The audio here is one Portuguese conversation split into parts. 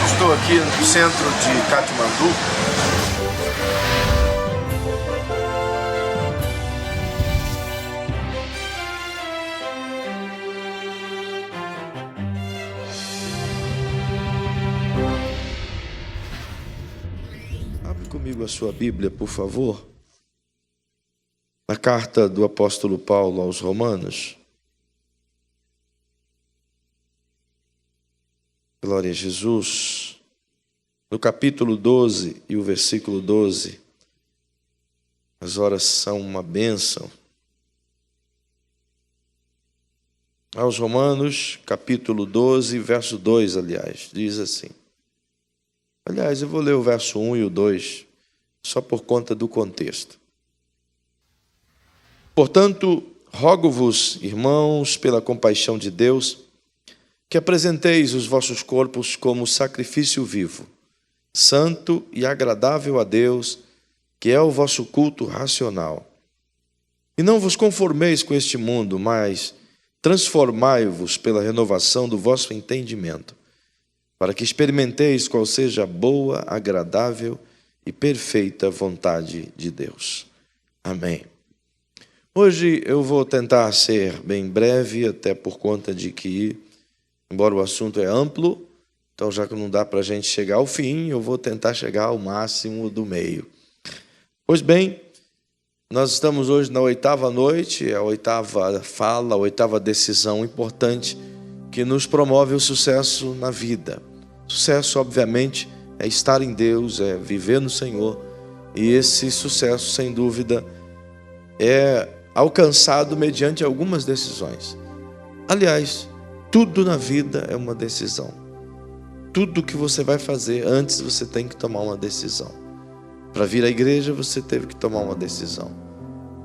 Estou aqui no centro de Katmandu. Abre comigo a sua Bíblia, por favor. Na carta do apóstolo Paulo aos Romanos. Glória a Jesus. No capítulo 12 e o versículo 12, as horas são uma bênção. Aos Romanos, capítulo 12, verso 2, aliás, diz assim. Aliás, eu vou ler o verso 1 e o 2, só por conta do contexto. Portanto, rogo-vos, irmãos, pela compaixão de Deus, que apresenteis os vossos corpos como sacrifício vivo, santo e agradável a Deus, que é o vosso culto racional. E não vos conformeis com este mundo, mas transformai-vos pela renovação do vosso entendimento, para que experimenteis qual seja a boa, agradável e perfeita vontade de Deus. Amém. Hoje eu vou tentar ser bem breve, até por conta de que, embora o assunto é amplo, então já que não dá para a gente chegar ao fim, eu vou tentar chegar ao máximo do meio. Pois bem, nós estamos hoje na 8ª noite, a 8ª fala, a 8ª decisão importante que nos promove o sucesso na vida. Sucesso, obviamente, é estar em Deus, é viver no Senhor, e esse sucesso, sem dúvida, é alcançado mediante algumas decisões. Aliás, tudo na vida é uma decisão. Tudo que você vai fazer, antes você tem que tomar uma decisão. Para vir à igreja, você teve que tomar uma decisão.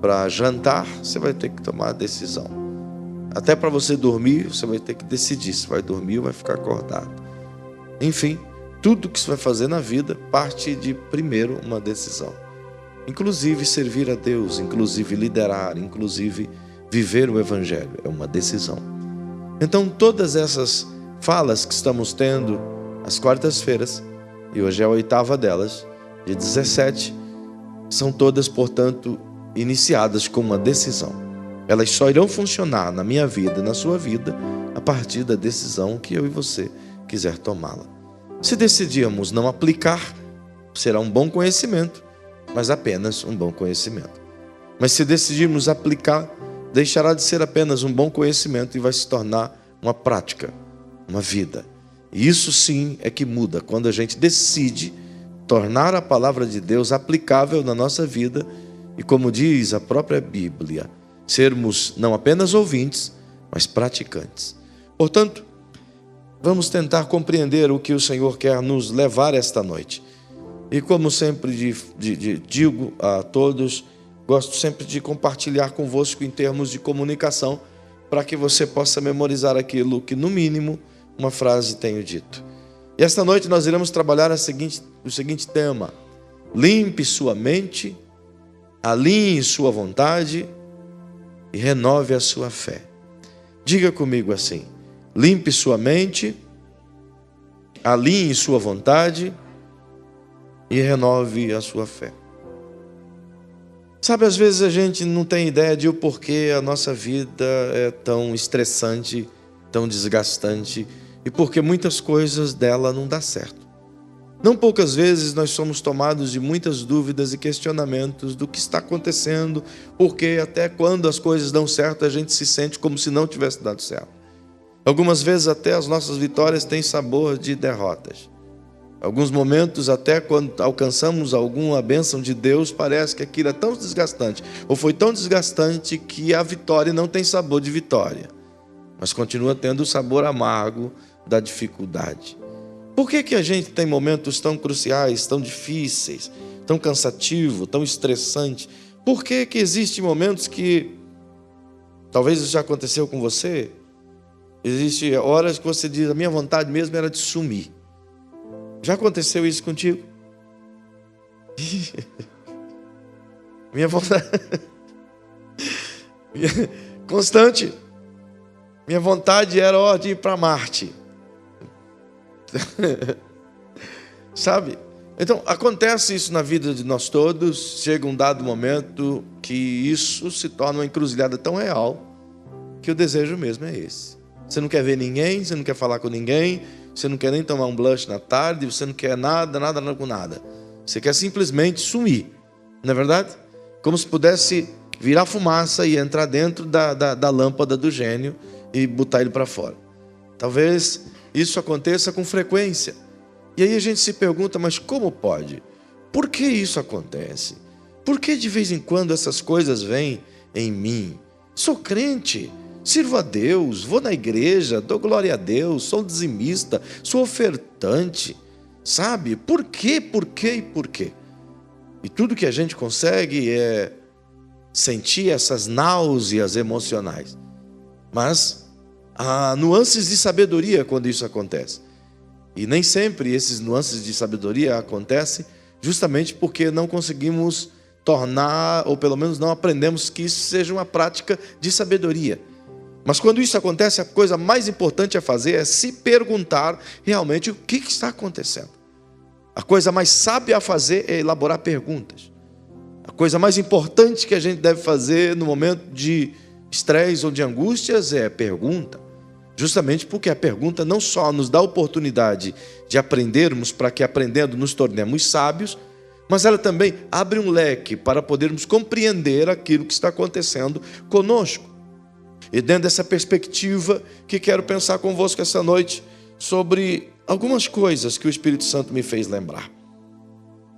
Para jantar, você vai ter que tomar a decisão. Até para você dormir, você vai ter que decidir se vai dormir ou vai ficar acordado. Enfim, tudo que você vai fazer na vida parte de, primeiro, uma decisão. Inclusive servir a Deus, inclusive liderar, inclusive viver o Evangelho. É uma decisão. Então, todas essas falas que estamos tendo às quartas-feiras, e hoje é a 8ª delas, de 17, são todas, portanto, iniciadas com uma decisão. Elas só irão funcionar na minha vida e na sua vida a partir da decisão que eu e você quiser tomá-la. Se decidirmos não aplicar, será um bom conhecimento, mas apenas um bom conhecimento. Mas se decidirmos aplicar, deixará de ser apenas um bom conhecimento e vai se tornar uma prática, uma vida. E isso sim é que muda, quando a gente decide tornar a palavra de Deus aplicável na nossa vida e, como diz a própria Bíblia, sermos não apenas ouvintes, mas praticantes. Portanto, vamos tentar compreender o que o Senhor quer nos levar esta noite. E como sempre digo a todos, gosto sempre de compartilhar convosco em termos de comunicação, para que você possa memorizar aquilo que, no mínimo, uma frase tenho dito. E esta noite nós iremos trabalhar o seguinte tema: limpe sua mente, alinhe sua vontade e renove a sua fé. Diga comigo assim: limpe sua mente, alinhe sua vontade e renove a sua fé. Sabe, às vezes a gente não tem ideia de o porquê a nossa vida é tão estressante, tão desgastante, e porque muitas coisas dela não dá certo. Não poucas vezes nós somos tomados de muitas dúvidas e questionamentos do que está acontecendo, porque até quando as coisas dão certo a gente se sente como se não tivesse dado certo. Algumas vezes até as nossas vitórias têm sabor de derrotas. Alguns momentos, até quando alcançamos alguma bênção de Deus, parece que aquilo é tão desgastante, ou foi tão desgastante que a vitória não tem sabor de vitória, mas continua tendo o sabor amargo da dificuldade. Por que a gente tem momentos tão cruciais, tão difíceis, tão cansativos, tão estressantes? Por que que existem momentos que, talvez isso já aconteceu com você, existem horas que você diz, a minha vontade mesmo era de sumir. Já aconteceu isso contigo? Minha vontade... constante. Minha vontade era de ir para Marte. Sabe? Então, acontece isso na vida de nós todos. Chega um dado momento que isso se torna uma encruzilhada tão real que o desejo mesmo é esse. Você não quer ver ninguém, você não quer falar com ninguém, você não quer nem tomar um blush na tarde, você não quer nada com nada. Você quer simplesmente sumir. Não é verdade? Como se pudesse virar fumaça e entrar dentro da lâmpada do gênio e botar ele para fora. Talvez isso aconteça com frequência. E aí a gente se pergunta, mas como pode? Por que isso acontece? Por que de vez em quando essas coisas vêm em mim? Sou crente, sirvo a Deus, vou na igreja, dou glória a Deus, sou dizimista, sou ofertante. Sabe? Por quê? Por quê e por quê? E tudo que a gente consegue é sentir essas náuseas emocionais. Mas há nuances de sabedoria quando isso acontece. E nem sempre esses nuances de sabedoria acontecem justamente porque não conseguimos tornar, ou pelo menos não aprendemos que isso seja uma prática de sabedoria. Mas quando isso acontece, a coisa mais importante a fazer é se perguntar realmente o que está acontecendo. A coisa mais sábia a fazer é elaborar perguntas. A coisa mais importante que a gente deve fazer no momento de estresse ou de angústias é pergunta. Justamente porque a pergunta não só nos dá a oportunidade de aprendermos, para que aprendendo nos tornemos sábios, mas ela também abre um leque para podermos compreender aquilo que está acontecendo conosco. E dentro dessa perspectiva que quero pensar convosco essa noite sobre algumas coisas que o Espírito Santo me fez lembrar.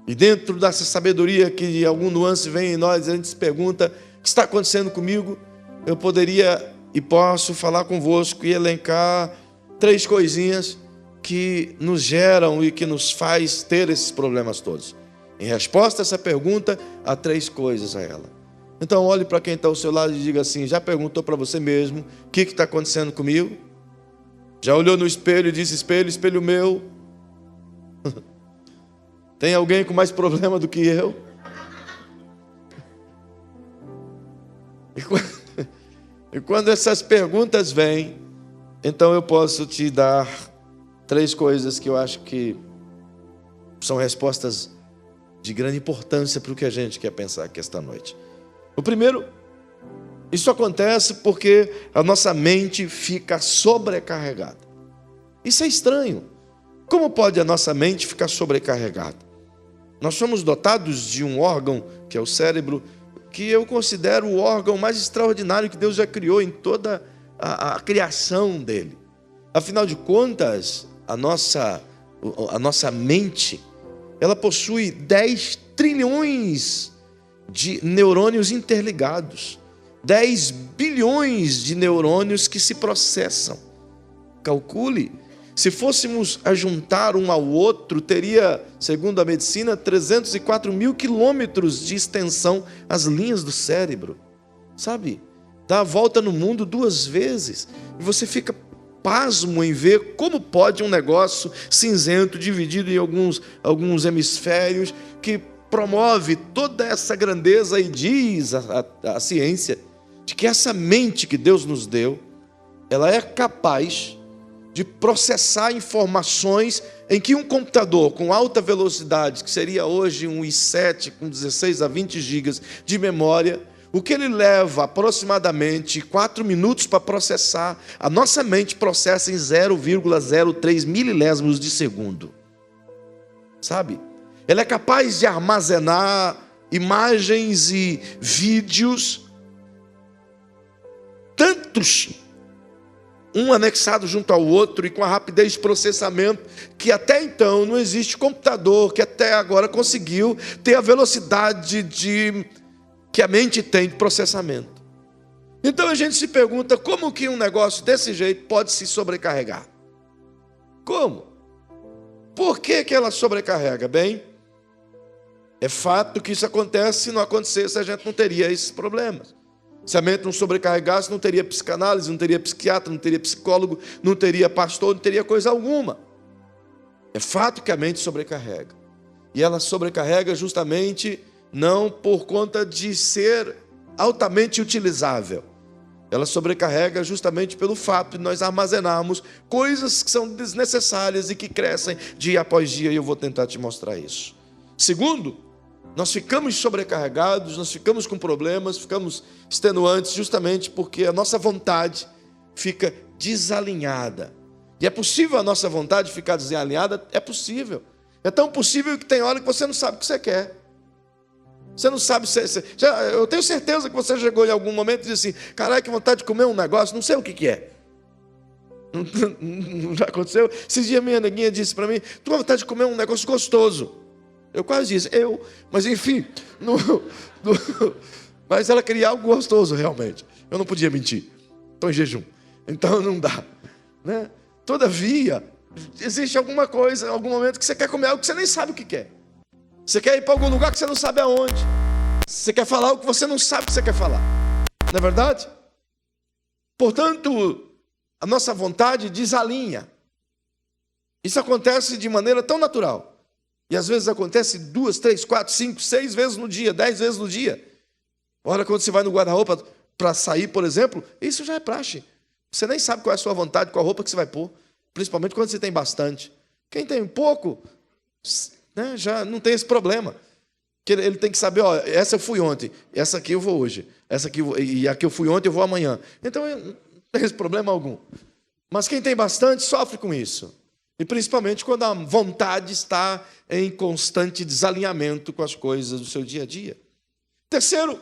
E dentro dessa sabedoria que algum nuance vem em nós, a gente se pergunta, o que está acontecendo comigo? Eu poderia e posso falar convosco e elencar 3 coisinhas que nos geram e que nos faz ter esses problemas todos. Em resposta a essa pergunta, há 3 coisas a ela. Então olhe para quem está ao seu lado e diga assim, já perguntou para você mesmo o que está acontecendo comigo? Já olhou no espelho e disse, espelho, espelho meu? Tem alguém com mais problema do que eu? E quando essas perguntas vêm, então eu posso te dar 3 coisas que eu acho que são respostas de grande importância para o que a gente quer pensar aqui esta noite. O primeiro, isso acontece porque a nossa mente fica sobrecarregada. Isso é estranho. Como pode a nossa mente ficar sobrecarregada? Nós somos dotados de um órgão, que é o cérebro, que eu considero o órgão mais extraordinário que Deus já criou em toda a criação dele. Afinal de contas, a nossa mente, ela possui 10 trilhões de neurônios interligados, 10 bilhões de neurônios que se processam. Calcule, se fôssemos ajuntar um ao outro, teria, segundo a medicina, 304 mil quilômetros de extensão as linhas do cérebro. Sabe? Dá a volta no mundo 2 vezes. E você fica pasmo em ver como pode um negócio cinzento, dividido em alguns hemisférios, que promove toda essa grandeza e diz a ciência de que essa mente que Deus nos deu, ela é capaz de processar informações em que um computador com alta velocidade, que seria hoje um i7 com 16 a 20 gigas de memória, o que ele leva aproximadamente 4 minutos para processar, a nossa mente processa em 0,03 milésimos de segundo. Sabe? Ela é capaz de armazenar imagens e vídeos, tantos, um anexado junto ao outro e com a rapidez de processamento que até então não existe computador que até agora conseguiu ter a velocidade que a mente tem de processamento. Então a gente se pergunta como que um negócio desse jeito pode se sobrecarregar? Como? Por que ela sobrecarrega? Bem, É fato que isso acontece. Se não acontecesse, a gente não teria esses problemas. Se a mente não sobrecarregasse, não teria psicanálise, não teria psiquiatra, não teria psicólogo, não teria pastor, não teria coisa alguma. É fato que a mente sobrecarrega. E ela sobrecarrega justamente não por conta de ser altamente utilizável. Ela sobrecarrega justamente pelo fato de nós armazenarmos coisas que são desnecessárias e que crescem dia após dia, e eu vou tentar te mostrar isso. Segundo, nós ficamos sobrecarregados, nós ficamos com problemas, ficamos extenuantes justamente porque a nossa vontade fica desalinhada. E é possível a nossa vontade ficar desalinhada? É possível. É tão possível que tem hora que você não sabe o que você quer. Você não sabe eu tenho certeza que você chegou em algum momento e disse assim: caralho, que vontade de comer um negócio, não sei o que é. Não já aconteceu? Esses dias minha neguinha disse para mim: tu tem vontade de comer um negócio gostoso. Eu quase disse, mas enfim, mas ela queria algo gostoso realmente. Eu não podia mentir, estou em jejum, então não dá, né? Todavia, existe alguma coisa, algum momento que você quer comer algo que você nem sabe o que quer. Você quer ir para algum lugar que você não sabe aonde. Você quer falar algo que você não sabe o que você quer falar. Não é verdade? Portanto, a nossa vontade desalinha. Isso acontece de maneira tão natural. E às vezes acontece 2, 3, 4, 5, 6 vezes no dia, 10 vezes no dia. Olha, quando você vai no guarda-roupa para sair, por exemplo, isso já é praxe. Você nem sabe qual é a sua vontade, qual a roupa que você vai pôr. Principalmente quando você tem bastante. Quem tem pouco, né, já não tem esse problema. Ele tem que saber, ó, essa eu fui ontem, essa aqui eu vou hoje, essa aqui e a que eu fui ontem eu vou amanhã. Então não tem esse problema algum. Mas quem tem bastante sofre com isso. E principalmente quando a vontade está em constante desalinhamento com as coisas do seu dia a dia. Terceiro,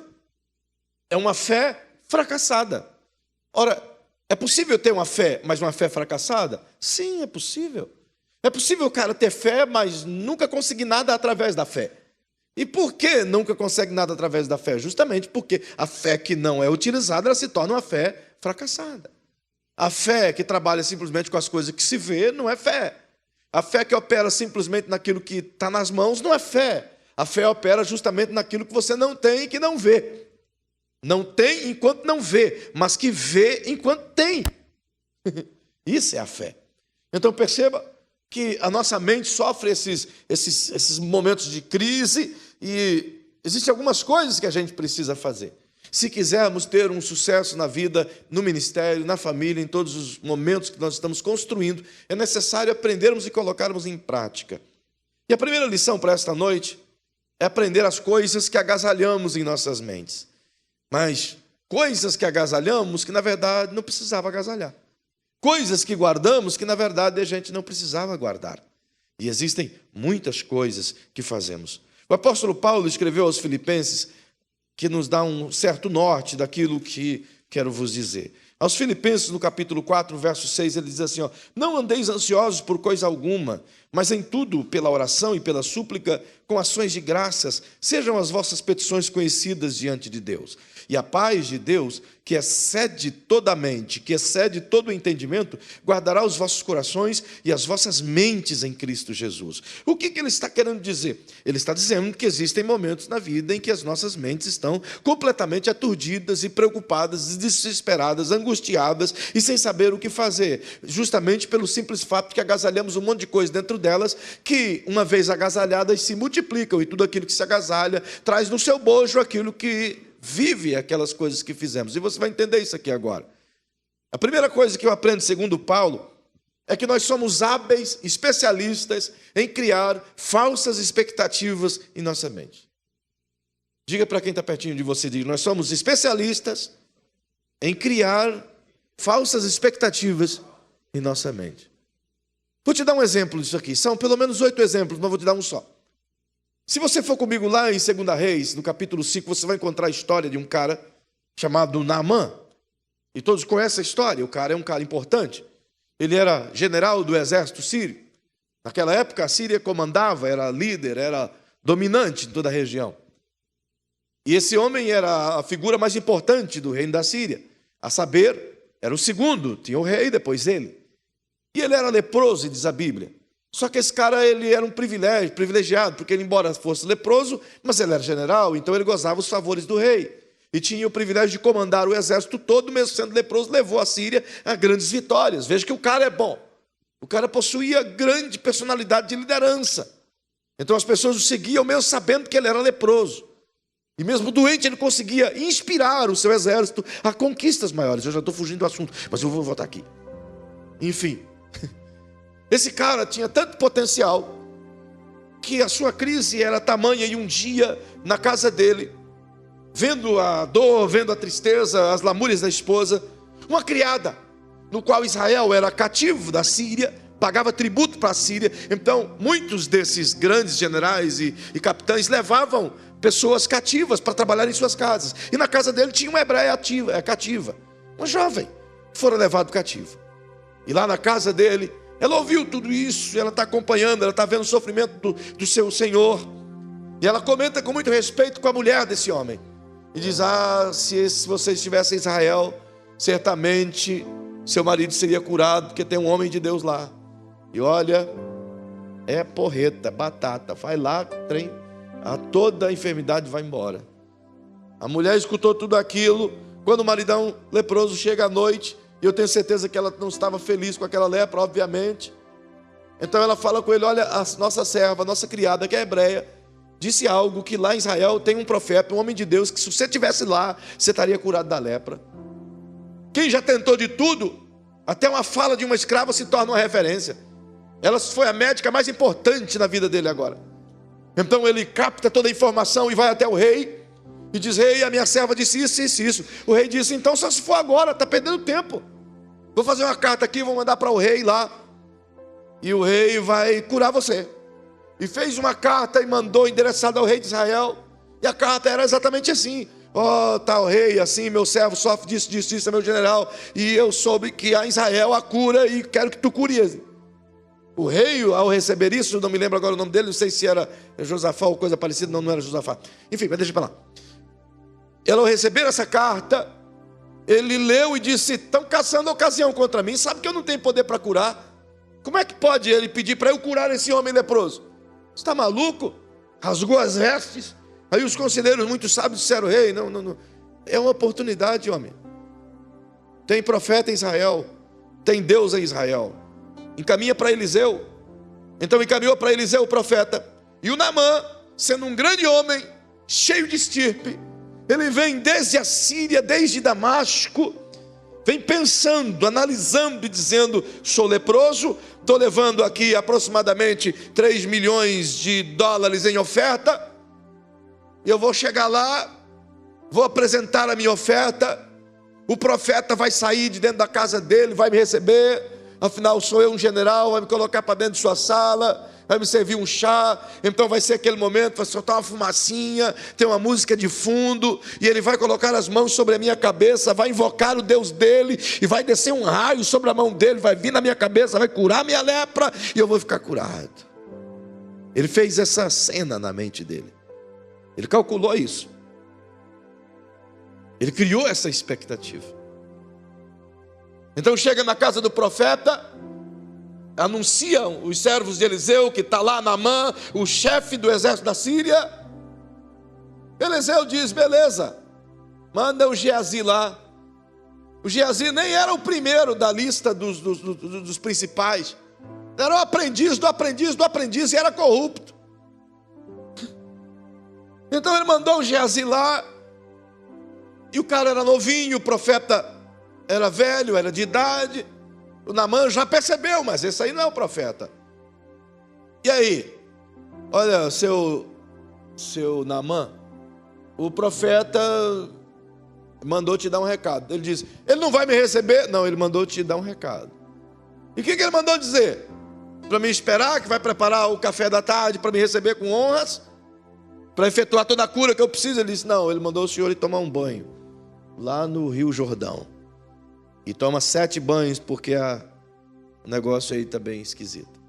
é uma fé fracassada. Ora, é possível ter uma fé, mas uma fé fracassada? Sim, é possível. É possível o cara ter fé, mas nunca conseguir nada através da fé. E por que nunca consegue nada através da fé? Justamente porque a fé que não é utilizada, ela se torna uma fé fracassada. A fé que trabalha simplesmente com as coisas que se vê, não é fé. A fé que opera simplesmente naquilo que está nas mãos, não é fé. A fé opera justamente naquilo que você não tem e que não vê. Não tem enquanto não vê, mas que vê enquanto tem. Isso é a fé. Então perceba que a nossa mente sofre esses momentos de crise e existem algumas coisas que a gente precisa fazer. Se quisermos ter um sucesso na vida, no ministério, na família, em todos os momentos que nós estamos construindo, é necessário aprendermos e colocarmos em prática. E a primeira lição para esta noite é aprender as coisas que agasalhamos em nossas mentes. Mas coisas que agasalhamos que, na verdade, não precisava agasalhar. Coisas que guardamos que, na verdade, a gente não precisava guardar. E existem muitas coisas que fazemos. O apóstolo Paulo escreveu aos Filipenses, que nos dá um certo norte daquilo que quero vos dizer. Aos Filipenses, no capítulo 4, verso 6, ele diz assim, ó, não andeis ansiosos por coisa alguma, mas em tudo, pela oração e pela súplica, com ações de graças, sejam as vossas petições conhecidas diante de Deus. E a paz de Deus, que excede toda a mente, que excede todo o entendimento, guardará os vossos corações e as vossas mentes em Cristo Jesus. O que ele está querendo dizer? Ele está dizendo que existem momentos na vida em que as nossas mentes estão completamente aturdidas e preocupadas, desesperadas, angustiadas e sem saber o que fazer, justamente pelo simples fato de que agasalhamos um monte de coisa dentro delas, que uma vez agasalhadas se multiplicam, e tudo aquilo que se agasalha traz no seu bojo aquilo que vive aquelas coisas que fizemos. E você vai entender isso aqui agora. A primeira coisa que eu aprendo, segundo Paulo, é que nós somos hábeis, especialistas em criar falsas expectativas em nossa mente. Diga para quem está pertinho de você, diga, nós somos especialistas em criar falsas expectativas em nossa mente. Vou te dar um exemplo disso aqui. São pelo menos 8 exemplos, mas vou te dar um só. Se você for comigo lá em 2 Reis, no capítulo 5, você vai encontrar a história de um cara chamado Naamã. E todos conhecem a história, o cara é um cara importante. Ele era general do exército sírio. Naquela época, a Síria comandava, era líder, era dominante em toda a região. E esse homem era a figura mais importante do reino da Síria. A saber, era o segundo, tinha o rei depois dele. E ele era leproso, diz a Bíblia. Só que esse cara, ele era um privilegiado, porque ele, embora fosse leproso, mas ele era general, então ele gozava os favores do rei. E tinha o privilégio de comandar o exército todo, mesmo sendo leproso, levou a Síria a grandes vitórias. Veja que o cara é bom. O cara possuía grande personalidade de liderança. Então as pessoas o seguiam mesmo sabendo que ele era leproso. E mesmo doente, ele conseguia inspirar o seu exército a conquistas maiores. Eu já estou fugindo do assunto, mas eu vou voltar aqui. Enfim, esse cara tinha tanto potencial que a sua crise era tamanha, e um dia, na casa dele, vendo a dor, vendo a tristeza, as lamúrias da esposa, uma criada, no qual Israel era cativo da Síria, pagava tributo para a Síria. Então muitos desses grandes generais e capitães levavam pessoas cativas para trabalhar em suas casas. E na casa dele tinha uma hebreia cativa, uma jovem, que fora levado cativo. E lá na casa dele, ela ouviu tudo isso, ela está acompanhando, ela está vendo o sofrimento do seu senhor. E ela comenta com muito respeito com a mulher desse homem. E diz: se você estivesse em Israel, certamente seu marido seria curado, porque tem um homem de Deus lá. E olha, é porreta, batata, vai lá, toda a enfermidade vai embora. A mulher escutou tudo aquilo. Quando o maridão leproso chega à noite, e eu tenho certeza que ela não estava feliz com aquela lepra, obviamente. Então ela fala com ele: olha, a nossa serva, a nossa criada, que é hebreia, disse algo, que lá em Israel tem um profeta, um homem de Deus, que se você estivesse lá, você estaria curado da lepra. Quem já tentou de tudo, até uma fala de uma escrava se torna uma referência. Ela foi a médica mais importante na vida dele agora. Então ele capta toda a informação e vai até o rei e diz: rei, a minha serva disse isso, isso, isso. O rei disse: então só se for agora, está perdendo tempo. Vou fazer uma carta aqui, vou mandar para o rei lá, e o rei vai curar você. E fez uma carta e mandou endereçada ao rei de Israel. E a carta era exatamente assim: tal rei, assim, meu servo sofre disso, disso, isso, é meu general, e eu soube que há em Israel a cura, e quero que tu cure ele. O rei, ao receber isso, não me lembro agora o nome dele, não sei se era Josafá ou coisa parecida, não era Josafá. Enfim, mas deixa para lá. Ele, ao receber essa carta, ele leu e disse: estão caçando ocasião contra mim, sabe que eu não tenho poder para curar. Como é que pode ele pedir para eu curar esse homem leproso? Você está maluco? Rasgou as vestes. Aí os conselheiros muito sábios disseram: rei, não, é uma oportunidade, homem. Tem profeta em Israel, tem Deus em Israel. Encaminha para Eliseu. Então encaminhou para Eliseu o profeta. E o Naamã, sendo um grande homem, cheio de estirpe, ele vem desde a Síria, desde Damasco, vem pensando, analisando e dizendo: sou leproso, estou levando aqui aproximadamente 3 milhões de dólares em oferta, e eu vou chegar lá, vou apresentar a minha oferta, o profeta vai sair de dentro da casa dele, vai me receber. Afinal, sou eu um general, vai me colocar para dentro de sua sala, vai me servir um chá. Então vai ser aquele momento, vai soltar uma fumacinha, tem uma música de fundo, e ele vai colocar as mãos sobre a minha cabeça, vai invocar o Deus dele, e vai descer um raio sobre a mão dele, vai vir na minha cabeça, vai curar a minha lepra, e eu vou ficar curado. Ele fez essa cena na mente dele. Ele calculou isso. Ele criou essa expectativa. Então chega na casa do profeta, anunciam os servos de Eliseu que está lá Naamã, o chefe do exército da Síria. Eliseu diz: beleza, manda o Geazi lá. O Geazi nem era o primeiro da lista dos principais, era o aprendiz do aprendiz do aprendiz, e era corrupto. Então ele mandou o Geazi lá, e o cara era novinho, o profeta era velho, era de idade. O Naamã já percebeu, mas esse aí não é o profeta. E aí? Olha, seu Naamã, o profeta mandou te dar um recado. Ele disse: ele não vai me receber? Não, ele mandou te dar um recado. E o que ele mandou dizer? Para me esperar, que vai preparar o café da tarde para me receber com honras? Para efetuar toda a cura que eu preciso? Ele disse: não, ele mandou o senhor ir tomar um banho lá no Rio Jordão. E toma 7 banhos, porque o negócio aí está bem esquisito.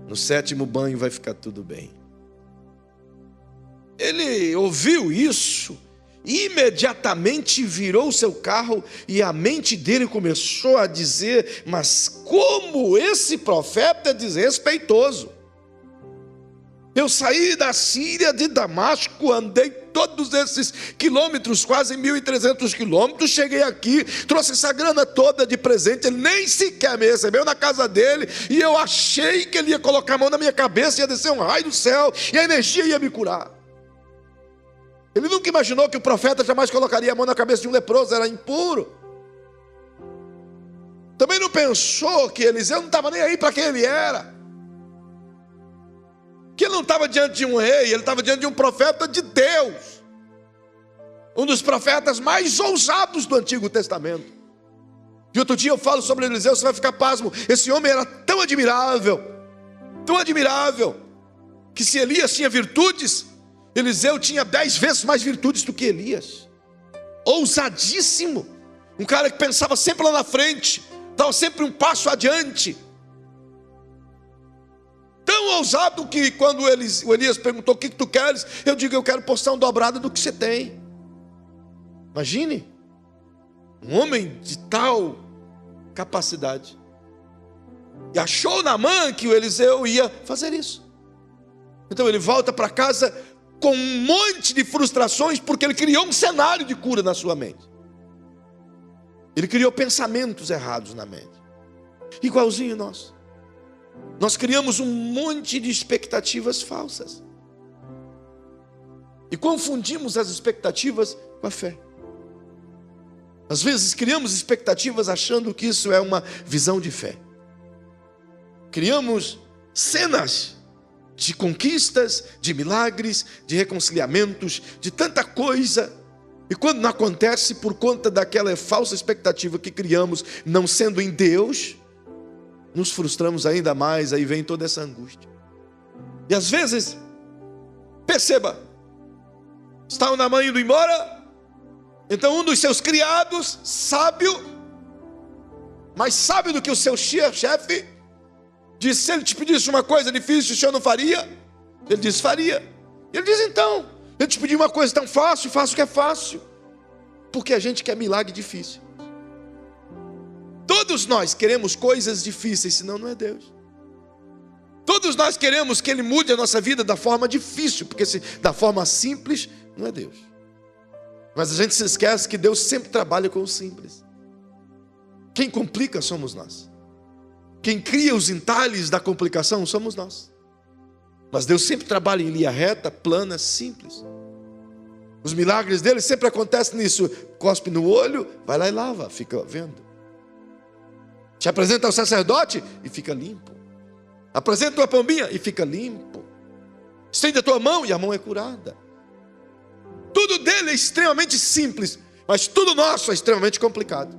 No 7º banho vai ficar tudo bem. Ele ouviu isso imediatamente virou o seu carro e a mente dele começou a dizer: mas como esse profeta é desrespeitoso! Eu saí da Síria, de Damasco, andei todos esses quilômetros, quase 1.300 quilômetros, cheguei aqui, trouxe essa grana toda de presente, ele nem sequer me recebeu na casa dele, e eu achei que ele ia colocar a mão na minha cabeça, ia descer um raio do céu, e a energia ia me curar. Ele nunca imaginou que o profeta jamais colocaria a mão na cabeça de um leproso, era impuro. Também não pensou que Eliseu não estava nem aí para quem ele era, que ele não estava diante de um rei, ele estava diante de um profeta de Deus, um dos profetas mais ousados do Antigo Testamento. E outro dia eu falo sobre Eliseu, você vai ficar pasmo. Esse homem era tão admirável, que se Elias tinha virtudes, Eliseu tinha 10 vezes mais virtudes do que Elias. Ousadíssimo, um cara que pensava sempre lá na frente, estava sempre um passo adiante. Tão ousado que quando o Elias perguntou: o que tu queres? Eu digo: eu quero porção dobrada do que você tem. Imagine, um homem de tal capacidade. E achou Naamã que o Eliseu ia fazer isso. Então ele volta para casa com um monte de frustrações, porque ele criou um cenário de cura na sua mente. Ele criou pensamentos errados na mente. Igualzinho nós. Nós criamos um monte de expectativas falsas e confundimos as expectativas com a fé. Às vezes criamos expectativas achando que isso é uma visão de fé. Criamos cenas de conquistas, de milagres, de reconciliamentos, de tanta coisa, e quando não acontece, por conta daquela falsa expectativa que criamos, não sendo em Deus, nos frustramos ainda mais, aí vem toda essa angústia. E às vezes, perceba, está o Naamã indo embora, então um dos seus criados, sábio, mais sábio do que o seu chefe, disse: se ele te pedisse uma coisa difícil, o senhor não faria? Ele disse: faria. Ele diz: então, eu te pedi uma coisa tão fácil, faço o que é fácil, porque a gente quer milagre difícil. Todos nós queremos coisas difíceis, senão não é Deus. Todos nós queremos que Ele mude a nossa vida da forma difícil, porque se da forma simples, não é Deus. Mas a gente se esquece que Deus sempre trabalha com o simples. Quem complica somos nós. Quem cria os entalhes da complicação somos nós. Mas Deus sempre trabalha em linha reta, plana, simples. Os milagres dele sempre acontecem nisso. Cospe no olho, vai lá e lava, fica vendo. Te apresenta ao sacerdote e fica limpo. Apresenta uma pombinha e fica limpo. Estende a tua mão e a mão é curada. Tudo dele é extremamente simples, mas tudo nosso é extremamente complicado.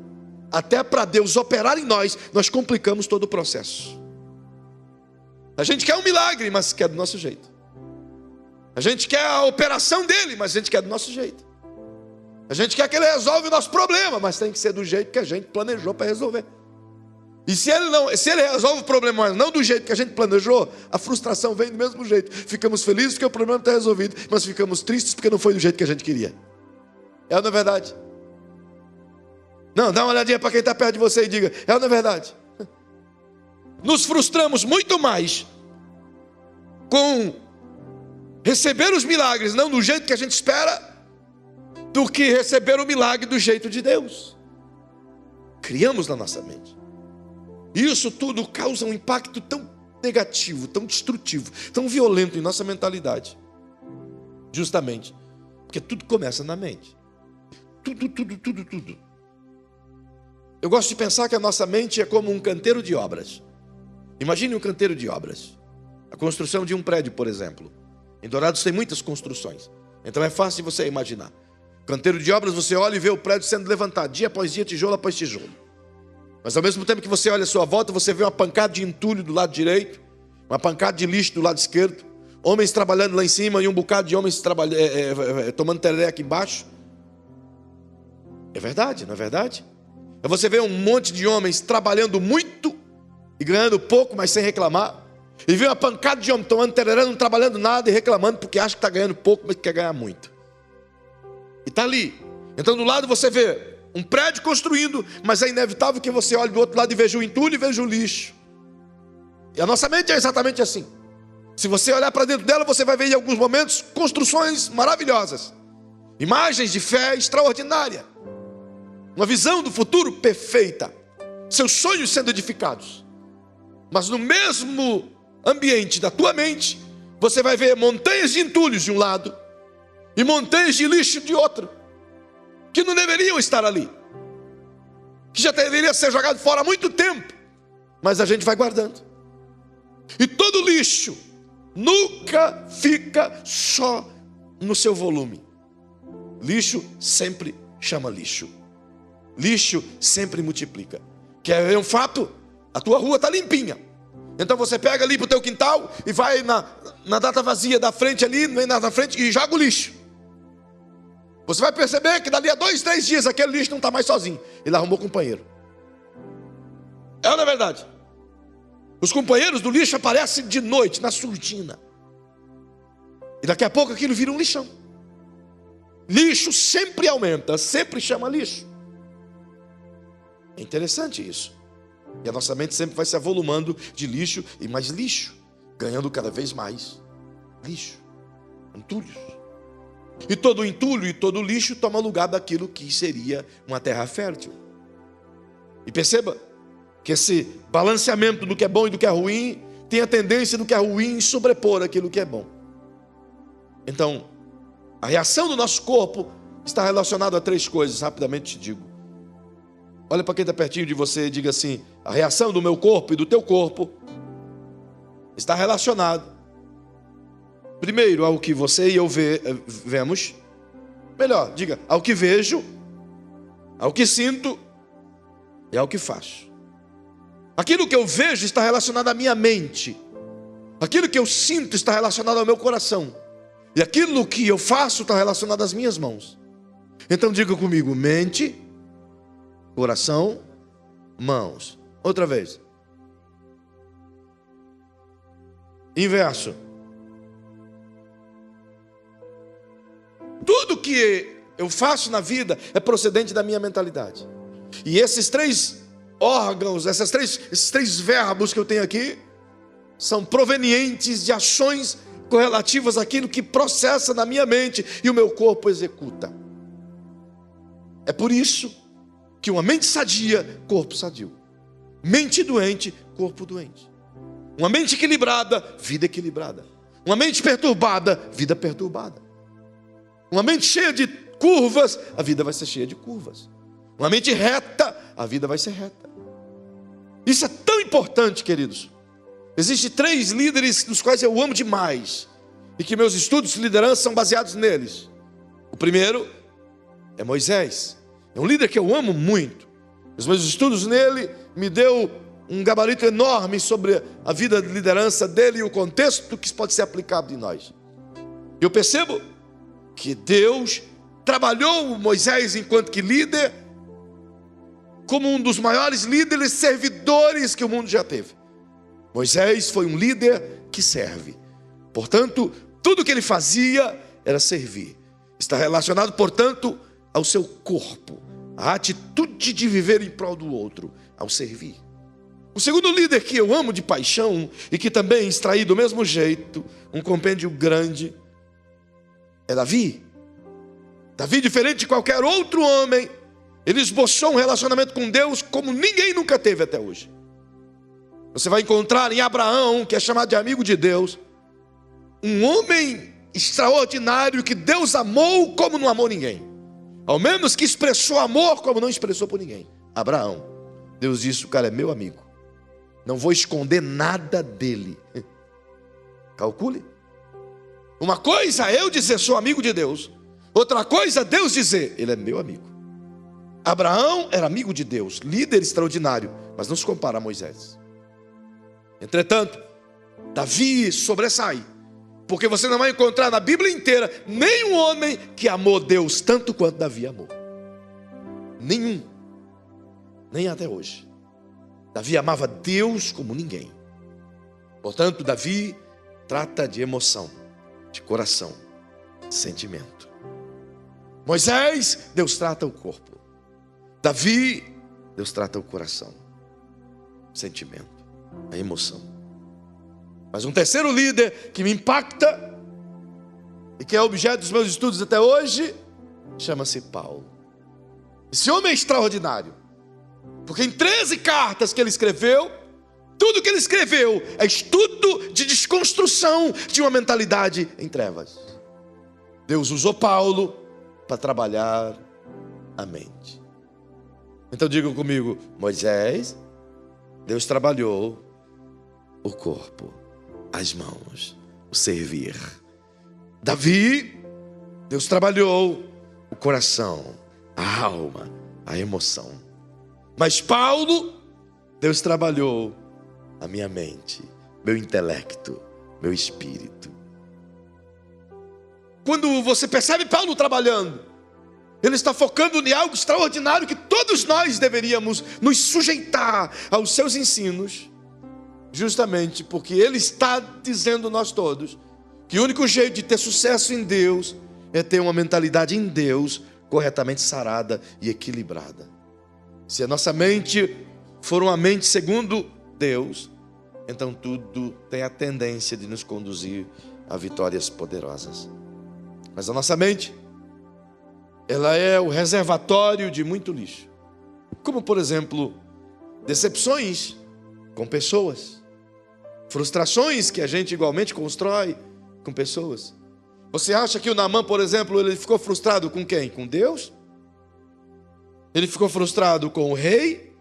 Até para Deus operar em nós, nós complicamos todo o processo. A gente quer um milagre, mas quer do nosso jeito. A gente quer a operação dele, mas a gente quer do nosso jeito. A gente quer que ele resolva o nosso problema, mas tem que ser do jeito que a gente planejou para resolver. E se ele resolve o problema, mas não do jeito que a gente planejou, a frustração vem do mesmo jeito. Ficamos felizes porque o problema está resolvido, mas ficamos tristes porque não foi do jeito que a gente queria. É ou não é verdade? Não, dá uma olhadinha para quem está perto de você e diga: é ou não é verdade? Nos frustramos muito mais com receber os milagres não do jeito que a gente espera, do que receber o milagre do jeito de Deus. Criamos na nossa mente. E isso tudo causa um impacto tão negativo, tão destrutivo, tão violento em nossa mentalidade. Justamente porque tudo começa na mente. Tudo. Eu gosto de pensar que a nossa mente é como um canteiro de obras. Imagine um canteiro de obras. A construção de um prédio, por exemplo. Em Dourados tem muitas construções, então é fácil de você imaginar. Canteiro de obras, você olha e vê o prédio sendo levantado, dia após dia, tijolo após tijolo. Mas ao mesmo tempo que você olha à sua volta, você vê uma pancada de entulho do lado direito, uma pancada de lixo do lado esquerdo, homens trabalhando lá em cima e um bocado de homens tomando tereré aqui embaixo. É verdade, não é verdade? Aí você vê um monte de homens trabalhando muito e ganhando pouco, mas sem reclamar. E vê uma pancada de homens tomando tereré, não trabalhando nada e reclamando porque acha que está ganhando pouco, mas quer ganhar muito. E está ali. Então do lado você vê um prédio construindo, mas é inevitável que você olhe do outro lado e veja o entulho e veja o lixo. E a nossa mente é exatamente assim. Se você olhar para dentro dela, você vai ver em alguns momentos construções maravilhosas, imagens de fé extraordinária, uma visão do futuro perfeita, seus sonhos sendo edificados. Mas no mesmo ambiente da tua mente, você vai ver montanhas de entulhos de um lado e montanhas de lixo de outro, que não deveriam estar ali, que já deveria ser jogado fora há muito tempo, mas a gente vai guardando. E todo lixo nunca fica só no seu volume. Lixo sempre chama lixo. Lixo sempre multiplica. Quer ver um fato? A tua rua está limpinha. Então você pega ali para o teu quintal e vai na data vazia da frente ali, na frente, e joga o lixo. Você vai perceber que dali a 2, 3 dias aquele lixo não está mais sozinho. Ele arrumou companheiro. É ou não é verdade? Os companheiros do lixo aparecem de noite, na surdina. E daqui a pouco aquilo vira um lixão. Lixo sempre aumenta, sempre chama lixo. É interessante isso. E a nossa mente sempre vai se avolumando de lixo e mais lixo, ganhando cada vez mais lixo, entulhos. E todo entulho e todo lixo toma lugar daquilo que seria uma terra fértil. E perceba que esse balanceamento do que é bom e do que é ruim tem a tendência do que é ruim sobrepor aquilo que é bom. Então, a reação do nosso corpo está relacionada a 3 coisas, rapidamente te digo. Olha para quem está pertinho de você e diga assim: a reação do meu corpo e do teu corpo está relacionado, primeiro, ao que você e eu vemos. Melhor, diga, ao que vejo, ao que sinto e ao que faço. Aquilo que eu vejo está relacionado à minha mente. Aquilo que eu sinto está relacionado ao meu coração. E aquilo que eu faço está relacionado às minhas mãos. Então diga comigo: mente, coração, mãos. Outra vez. Inverso. Tudo que eu faço na vida é procedente da minha mentalidade. E esses 3 órgãos, esses três verbos que eu tenho aqui, são provenientes de ações correlativas àquilo que processa na minha mente e o meu corpo executa. É por isso que uma mente sadia, corpo sadio. Mente doente, corpo doente. Uma mente equilibrada, vida equilibrada. Uma mente perturbada, vida perturbada. Uma mente cheia de curvas, a vida vai ser cheia de curvas. Uma mente reta, a vida vai ser reta. Isso é tão importante, queridos. Existem 3 líderes dos quais eu amo demais e que meus estudos de liderança são baseados neles. O primeiro é Moisés. É um líder que eu amo muito. Os meus estudos nele me deu um gabarito enorme sobre a vida de liderança dele e o contexto que pode ser aplicado em nós. Eu percebo que Deus trabalhou Moisés enquanto que líder como um dos maiores líderes servidores que o mundo já teve. Moisés foi um líder que serve. Portanto, tudo que ele fazia era servir. Está relacionado, portanto, ao seu corpo, a atitude de viver em prol do outro, ao servir. O segundo líder que eu amo de paixão e que também extraí do mesmo jeito um compêndio grande é Davi. Davi, diferente de qualquer outro homem, ele esboçou um relacionamento com Deus como ninguém nunca teve até hoje. Você vai encontrar em Abraão, que é chamado de amigo de Deus, um homem extraordinário que Deus amou como não amou ninguém. Ao menos que expressou amor como não expressou por ninguém. Abraão. Deus disse: o cara é meu amigo. Não vou esconder nada dele. Calcule. Uma coisa é eu dizer sou amigo de Deus. Outra coisa é Deus dizer ele é meu amigo. Abraão era amigo de Deus, líder extraordinário, mas não se compara a Moisés. Entretanto, Davi sobressai, porque você não vai encontrar na Bíblia inteira nenhum homem que amou Deus tanto quanto Davi amou. Nenhum. Nem até hoje. Davi amava Deus como ninguém. Portanto, Davi trata de emoção, de coração, de sentimento. Moisés, Deus trata o corpo. Davi, Deus trata o coração, o sentimento, a emoção. Mas um terceiro líder que me impacta e que é objeto dos meus estudos até hoje, chama-se Paulo. Esse homem é extraordinário, porque em 13 cartas que ele escreveu, tudo que ele escreveu é estudo de desconstrução de uma mentalidade em trevas. Deus usou Paulo para trabalhar a mente. Então digam comigo: Moisés, Deus trabalhou o corpo, as mãos, o servir. Davi, Deus trabalhou o coração, a alma, a emoção. Mas Paulo, Deus trabalhou a minha mente, meu intelecto, meu espírito. Quando você percebe Paulo trabalhando, ele está focando em algo extraordinário que todos nós deveríamos nos sujeitar aos seus ensinos, justamente porque ele está dizendo nós todos que o único jeito de ter sucesso em Deus é ter uma mentalidade em Deus corretamente sarada e equilibrada. Se a nossa mente for uma mente segundo Deus, então tudo tem a tendência de nos conduzir a vitórias poderosas. Mas a nossa mente, ela é o reservatório de muito lixo. Como, por exemplo, decepções com pessoas, frustrações que a gente igualmente constrói com pessoas. Você acha que o Naamã, por exemplo, ele ficou frustrado com quem? Com Deus? Ele ficou frustrado com o rei?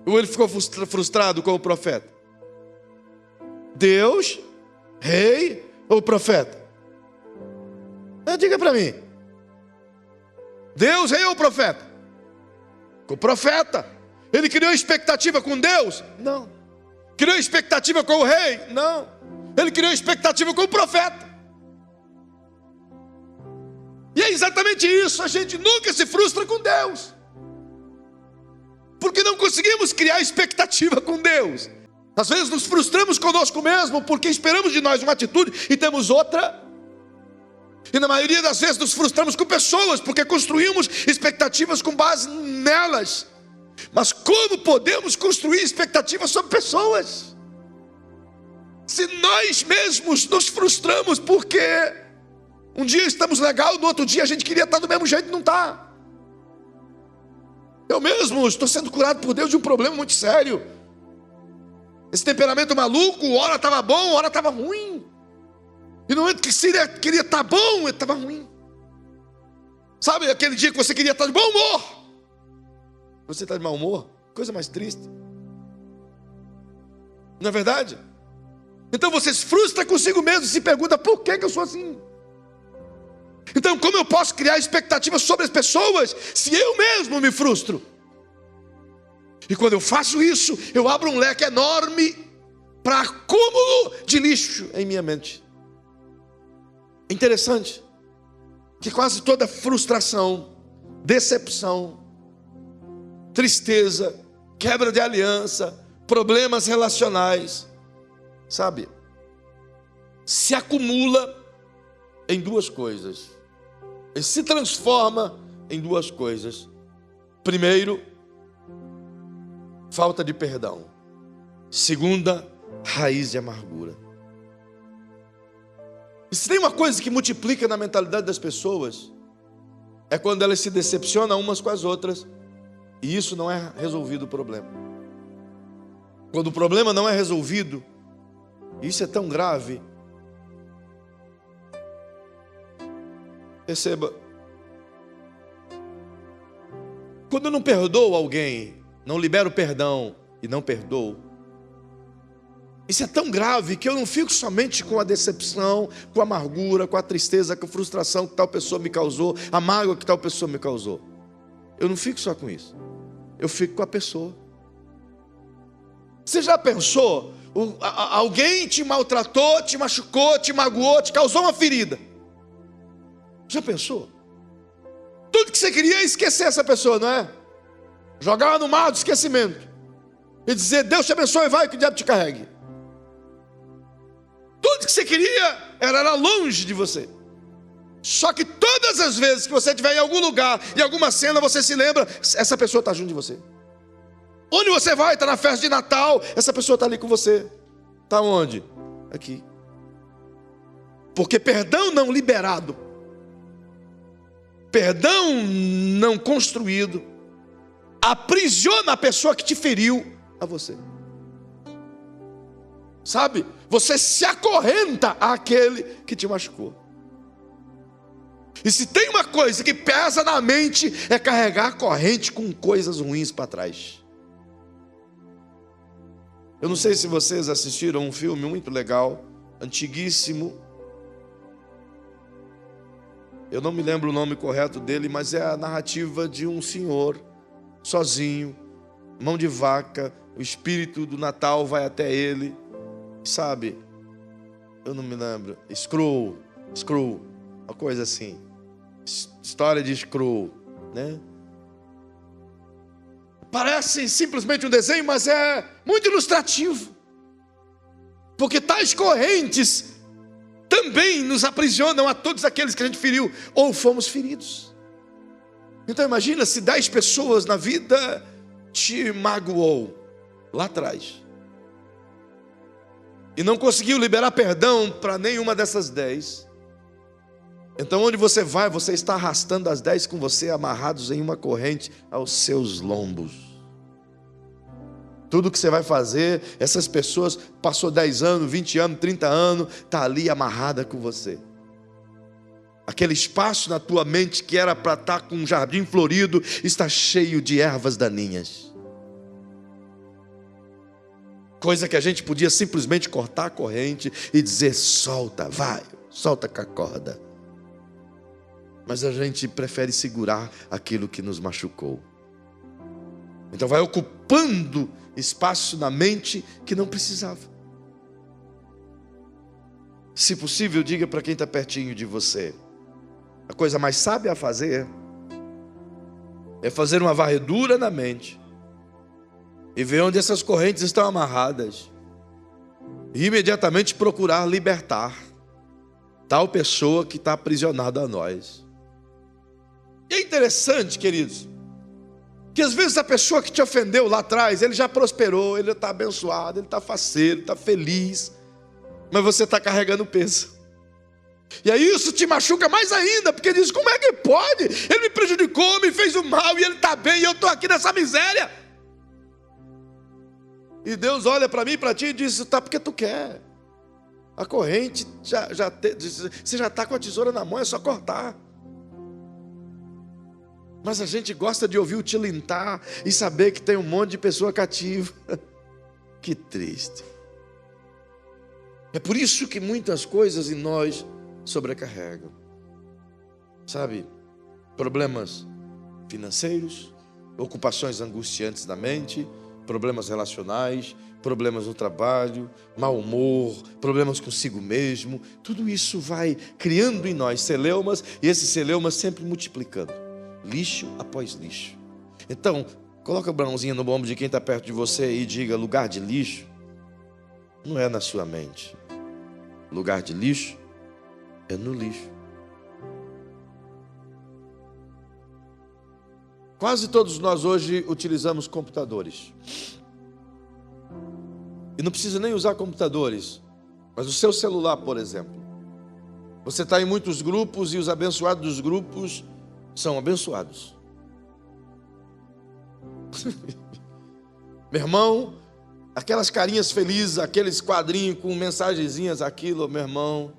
Ou ele ficou frustrado com o profeta? Deus, rei ou profeta? Diga para mim. Deus, rei ou profeta? Com o profeta. Ele criou expectativa com Deus? Não. Criou expectativa com o rei? Não. Ele criou expectativa com o profeta. E é exatamente isso. A gente nunca se frustra com Deus, porque não conseguimos criar expectativa com Deus. Às vezes nos frustramos conosco mesmo, porque esperamos de nós uma atitude e temos outra. E na maioria das vezes nos frustramos com pessoas, porque construímos expectativas com base nelas. Mas como podemos construir expectativas sobre pessoas, se nós mesmos nos frustramos porque um dia estamos legal, no outro dia a gente queria estar do mesmo jeito e não está? Eu mesmo estou sendo curado por Deus de um problema muito sério. Esse temperamento maluco, hora estava bom, hora estava ruim. E no momento que você queria estar bom, estava ruim. Sabe aquele dia que você queria estar de bom humor, você está de mau humor? Coisa mais triste. Não é verdade? Então você se frustra consigo mesmo e se pergunta: por que eu sou assim? Então como eu posso criar expectativas sobre as pessoas se eu mesmo me frustro? E quando eu faço isso, eu abro um leque enorme para acúmulo de lixo em minha mente. É interessante que quase toda frustração, decepção, tristeza, quebra de aliança, problemas relacionais, sabe, se acumula em duas coisas. Ele se transforma em duas coisas. Primeiro, falta de perdão. Segunda, raiz de amargura. E se tem uma coisa que multiplica na mentalidade das pessoas, é quando elas se decepcionam umas com as outras, e isso não é resolvido o problema. Quando o problema não é resolvido, isso é tão grave. Perceba, quando eu não perdoo alguém, não libero perdão e não perdoo, isso é tão grave que eu não fico somente com a decepção, com a amargura, com a tristeza, com a frustração que tal pessoa me causou, a mágoa que tal pessoa me causou. Eu não fico só com isso, eu fico com a pessoa. Você já pensou? Alguém te maltratou, te machucou, te magoou, te causou uma ferida. Já pensou? Tudo que você queria é esquecer essa pessoa, não é? Jogar ela no mar do esquecimento e dizer: Deus te abençoe, vai que o diabo te carregue. Tudo que você queria era longe de você. Só que todas as vezes que você estiver em algum lugar, em alguma cena, você se lembra, essa pessoa está junto de você. Onde você vai, está na festa de Natal, essa pessoa está ali com você. Está onde? Aqui. Porque perdão não liberado, perdão não construído, aprisiona a pessoa que te feriu a você. Sabe? Você se acorrenta àquele que te machucou. E se tem uma coisa que pesa na mente, é carregar a corrente com coisas ruins para trás. Eu não sei se vocês assistiram um filme muito legal, antiguíssimo. Eu não me lembro o nome correto dele, mas é a narrativa de um senhor, sozinho, mão de vaca, o espírito do Natal vai até ele, sabe? Eu não me lembro. Screw, uma coisa assim. História de Screw, né? Parece simplesmente um desenho, mas é muito ilustrativo. Porque tais correntes também nos aprisionam a todos aqueles que a gente feriu ou fomos feridos. Então imagina se 10 pessoas na vida te magoou lá atrás e não conseguiu liberar perdão para nenhuma dessas 10. Então onde você vai, você está arrastando as 10 com você, amarrados em uma corrente aos seus lombos. Tudo que você vai fazer, essas pessoas, passou 10 anos, 20 anos, 30 anos, está ali amarrada com você. Aquele espaço na tua mente que era para estar com um jardim florido, está cheio de ervas daninhas. Coisa que a gente podia simplesmente cortar a corrente e dizer, solta, vai, solta com a corda. Mas a gente prefere segurar aquilo que nos machucou. Então vai ocupando espaço na mente que não precisava. Se possível, diga para quem está pertinho de você: a coisa mais sábia a fazer é fazer uma varredura na mente e ver onde essas correntes estão amarradas e imediatamente procurar libertar tal pessoa que está aprisionada a nós. E é interessante, queridos, que às vezes a pessoa que te ofendeu lá atrás, ele já prosperou, ele está abençoado, ele está faceiro, está feliz, mas você está carregando peso. E aí isso te machuca mais ainda, porque diz, como é que pode? Ele me prejudicou, me fez o mal, e ele está bem, e eu estou aqui nessa miséria. E Deus olha para mim e para ti e diz, tá porque tu quer. A corrente, você já está com a tesoura na mão, é só cortar. Mas a gente gosta de ouvir o tilintar e saber que tem um monte de pessoa cativa. Que triste. É por isso que muitas coisas em nós sobrecarregam. Sabe? Problemas financeiros, ocupações angustiantes da mente, problemas relacionais, problemas no trabalho, mau humor, problemas consigo mesmo. Tudo isso vai criando em nós celeumas e esses celeumas sempre multiplicando. Lixo após lixo. Então, coloca a mãozinha no ombro de quem está perto de você e diga, lugar de lixo não é na sua mente. Lugar de lixo é no lixo. Quase todos nós hoje utilizamos computadores. E não precisa nem usar computadores, mas o seu celular, por exemplo. Você está em muitos grupos e os abençoados dos grupos são abençoados. Meu irmão, aquelas carinhas felizes, aqueles quadrinhos com mensagenzinhas, aquilo, meu irmão,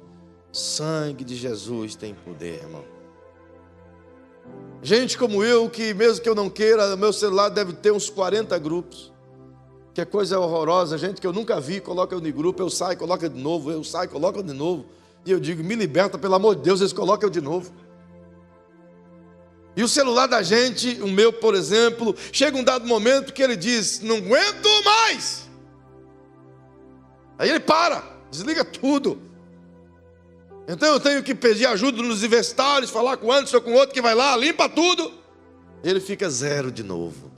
sangue de Jesus tem poder, irmão. Gente como eu, que mesmo que eu não queira, meu celular deve ter uns 40 grupos. Que é coisa horrorosa, gente que eu nunca vi, coloca eu no grupo, eu saio, coloca de novo, eu saio, coloca de novo. E eu digo, me liberta, pelo amor de Deus, eles colocam eu de novo. E o celular da gente, o meu, por exemplo, chega um dado momento que ele diz, não aguento mais. Aí ele para, desliga tudo. Então eu tenho que pedir ajuda nos universitários, falar com o Anderson ou com outro que vai lá, limpa tudo. E ele fica zero de novo.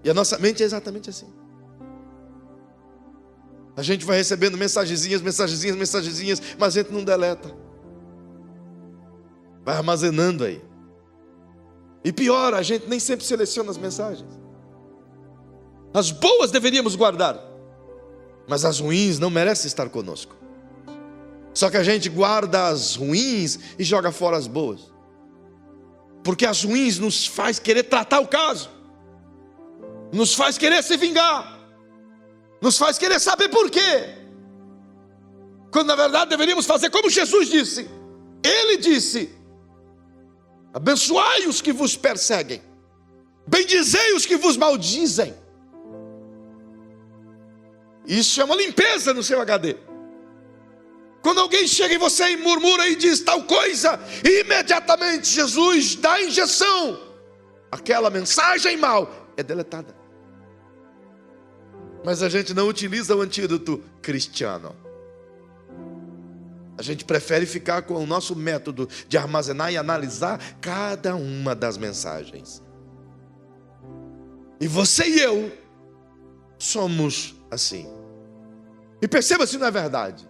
E a nossa mente é exatamente assim. A gente vai recebendo mensagenzinhas, mas a gente não deleta. Vai armazenando aí. E pior, a gente nem sempre seleciona as mensagens. As boas deveríamos guardar, mas as ruins não merecem estar conosco. Só que a gente guarda as ruins e joga fora as boas, porque as ruins nos faz querer tratar o caso, nos faz querer se vingar, nos faz querer saber por quê, quando na verdade deveríamos fazer como Jesus disse. Ele disse: abençoai os que vos perseguem, bendizei os que vos maldizem. Isso é uma limpeza no seu HD. Quando alguém chega em você e murmura e diz tal coisa, imediatamente Jesus dá a injeção. Aquela mensagem mal é deletada. Mas a gente não utiliza o antídoto cristiano. A gente prefere ficar com o nosso método de armazenar e analisar cada uma das mensagens. E você e eu somos assim. E perceba se não é verdade.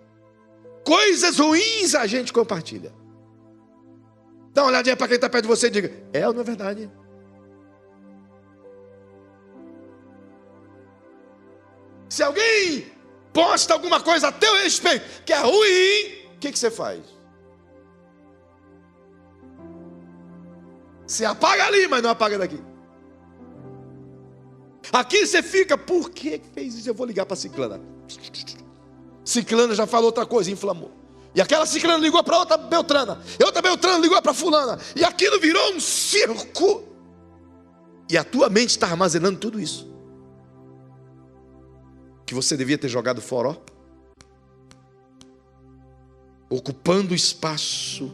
Coisas ruins a gente compartilha. Dá uma olhadinha para quem está perto de você e diga: é ou não é verdade? Se alguém posta alguma coisa a teu respeito que é ruim, o que você faz? Você apaga ali, mas não apaga daqui. Aqui você fica: por que fez isso? Eu vou ligar para Ciclana. Ciclana já falou outra coisa, inflamou. E aquela Ciclana ligou para outra Beltrana. E outra Beltrana ligou para fulana. E aquilo virou um circo. E a tua mente está armazenando tudo isso, que você devia ter jogado fora, ó, ocupando o espaço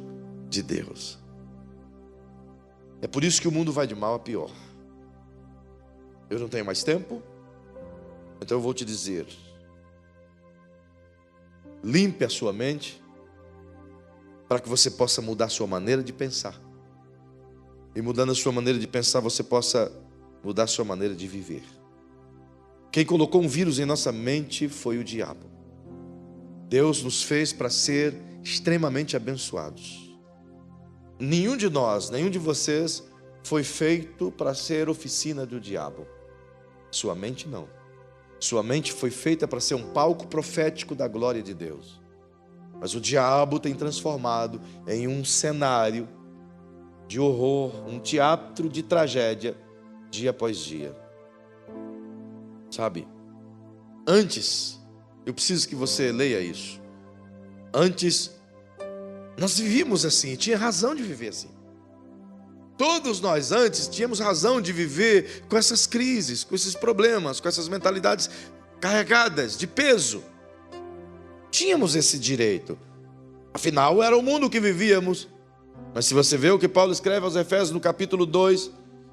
de Deus. É por isso que o mundo vai de mal a pior. Eu não tenho mais tempo, então eu vou te dizer: limpe a sua mente, para que você possa mudar a sua maneira de pensar. E mudando a sua maneira de pensar, você possa mudar a sua maneira de viver. Quem colocou um vírus em nossa mente foi o diabo. Deus nos fez para ser extremamente abençoados. Nenhum de nós, nenhum de vocês foi feito para ser oficina do diabo. Sua mente não. Sua mente foi feita para ser um palco profético da glória de Deus. Mas o diabo tem transformado em um cenário de horror, um teatro de tragédia, dia após dia. Sabe? Antes, eu preciso que você leia isso. Antes, nós vivíamos assim, e tinha razão de viver assim. Todos nós antes tínhamos razão de viver com essas crises, com esses problemas, com essas mentalidades carregadas de peso. Tínhamos esse direito. Afinal, era o mundo que vivíamos. Mas se você vê o que Paulo escreve aos Efésios no capítulo 2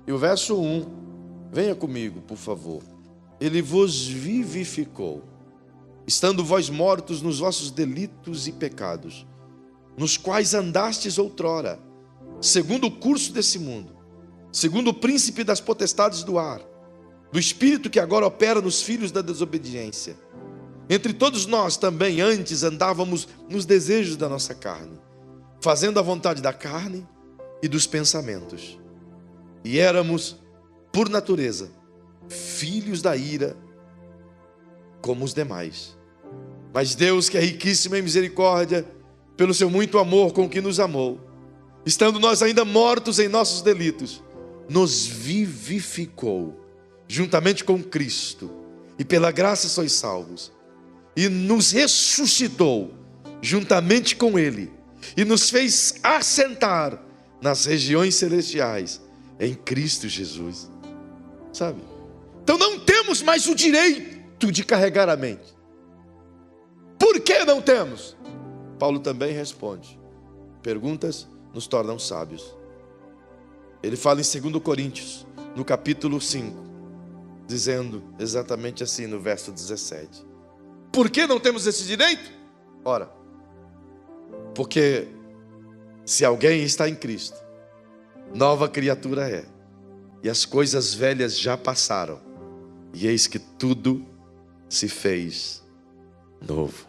e o verso 1, venha comigo, por favor. Ele vos vivificou, estando vós mortos nos vossos delitos e pecados, nos quais andastes outrora, segundo o curso desse mundo, segundo o príncipe das potestades do ar, do espírito que agora opera nos filhos da desobediência. Entre todos nós também antes andávamos nos desejos da nossa carne, fazendo a vontade da carne e dos pensamentos. E éramos, por natureza, filhos da ira, como os demais. Mas Deus, que é riquíssimo em misericórdia, pelo seu muito amor com que nos amou, estando nós ainda mortos em nossos delitos, nos vivificou juntamente com Cristo, e pela graça sois salvos, e nos ressuscitou juntamente com Ele, e nos fez assentar nas regiões celestiais em Cristo Jesus. Sabe? Então não temos mais o direito de carregar a mente. Por que não temos? Paulo também responde: perguntas nos tornam sábios. Ele fala em 2 Coríntios, no capítulo 5, dizendo exatamente assim no verso 17. Por que não temos esse direito? Ora, porque se alguém está em Cristo, nova criatura é, e as coisas velhas já passaram, e eis que tudo se fez novo.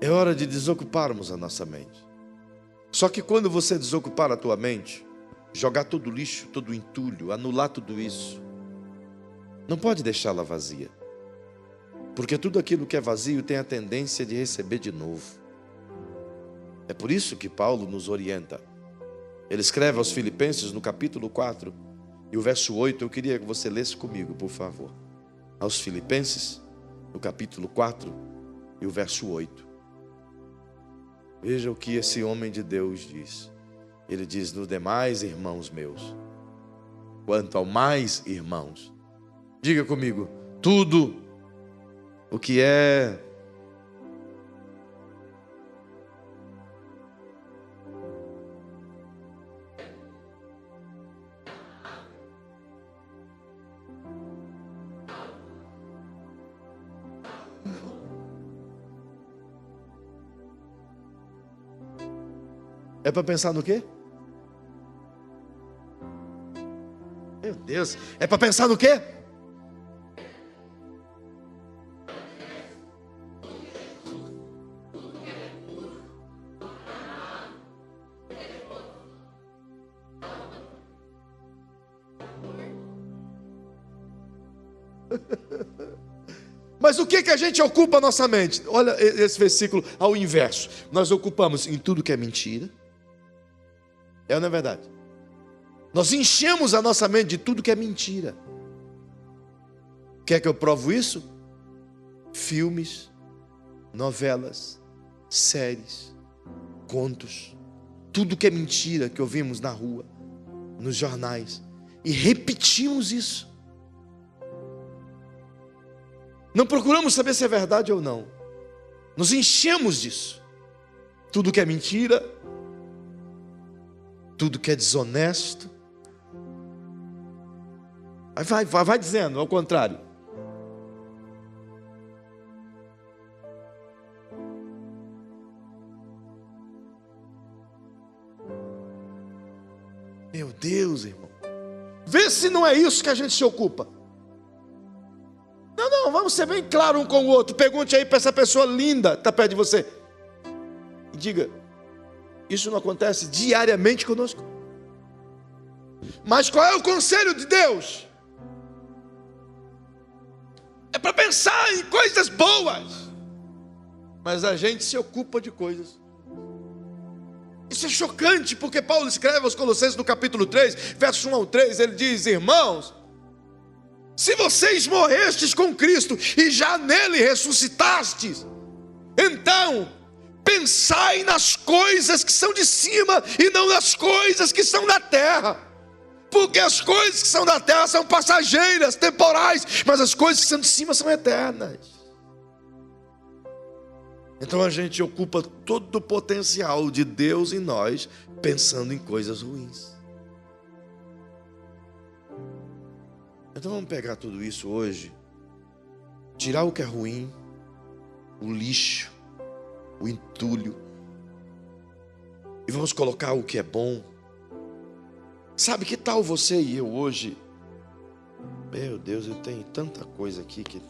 É hora de desocuparmos a nossa mente. Só que quando você desocupar a tua mente, jogar todo o lixo, todo o entulho, anular tudo isso, não pode deixá-la vazia. Porque tudo aquilo que é vazio tem a tendência de receber de novo. É por isso que Paulo nos orienta. Ele escreve aos Filipenses no capítulo 4 e o verso 8, eu queria que você lesse comigo, por favor. Aos Filipenses, no capítulo 4 e o verso 8. Veja o que esse homem de Deus diz. Ele diz: nos demais, irmãos meus, quanto ao mais, irmãos, diga comigo, tudo o que é para pensar no quê? Meu Deus, é para pensar no quê? Mas o que a gente ocupa a nossa mente? Olha esse versículo ao inverso. Nós ocupamos em tudo que é mentira. É ou não é verdade? Nós enchemos a nossa mente de tudo que é mentira. Quer que eu provo isso? Filmes, novelas, séries, contos, tudo que é mentira que ouvimos na rua, nos jornais, e repetimos isso. Não procuramos saber se é verdade ou não. Nos enchemos disso. Tudo que é mentira, tudo que é desonesto. Vai dizendo, ao contrário. Meu Deus, irmão. Vê se não é isso que a gente se ocupa. Não, vamos ser bem claros um com o outro. Pergunte aí para essa pessoa linda que está perto de você. E diga, isso não acontece diariamente conosco? Mas qual é o conselho de Deus? É para pensar em coisas boas. Mas a gente se ocupa de coisas. Isso é chocante, porque Paulo escreve aos Colossenses no capítulo 3, verso 1 ao 3, ele diz: irmãos, se vocês morrestes com Cristo e já nele ressuscitastes, então pensai nas coisas que são de cima e não nas coisas que são da terra. Porque as coisas que são da terra são passageiras, temporais, mas as coisas que são de cima são eternas. Então a gente ocupa todo o potencial de Deus em nós, pensando em coisas ruins. Então vamos pegar tudo isso hoje, tirar o que é ruim, o lixo, o entulho, e vamos colocar o que é bom. Sabe, que tal você e eu hoje? Meu Deus, eu tenho tanta coisa aqui que...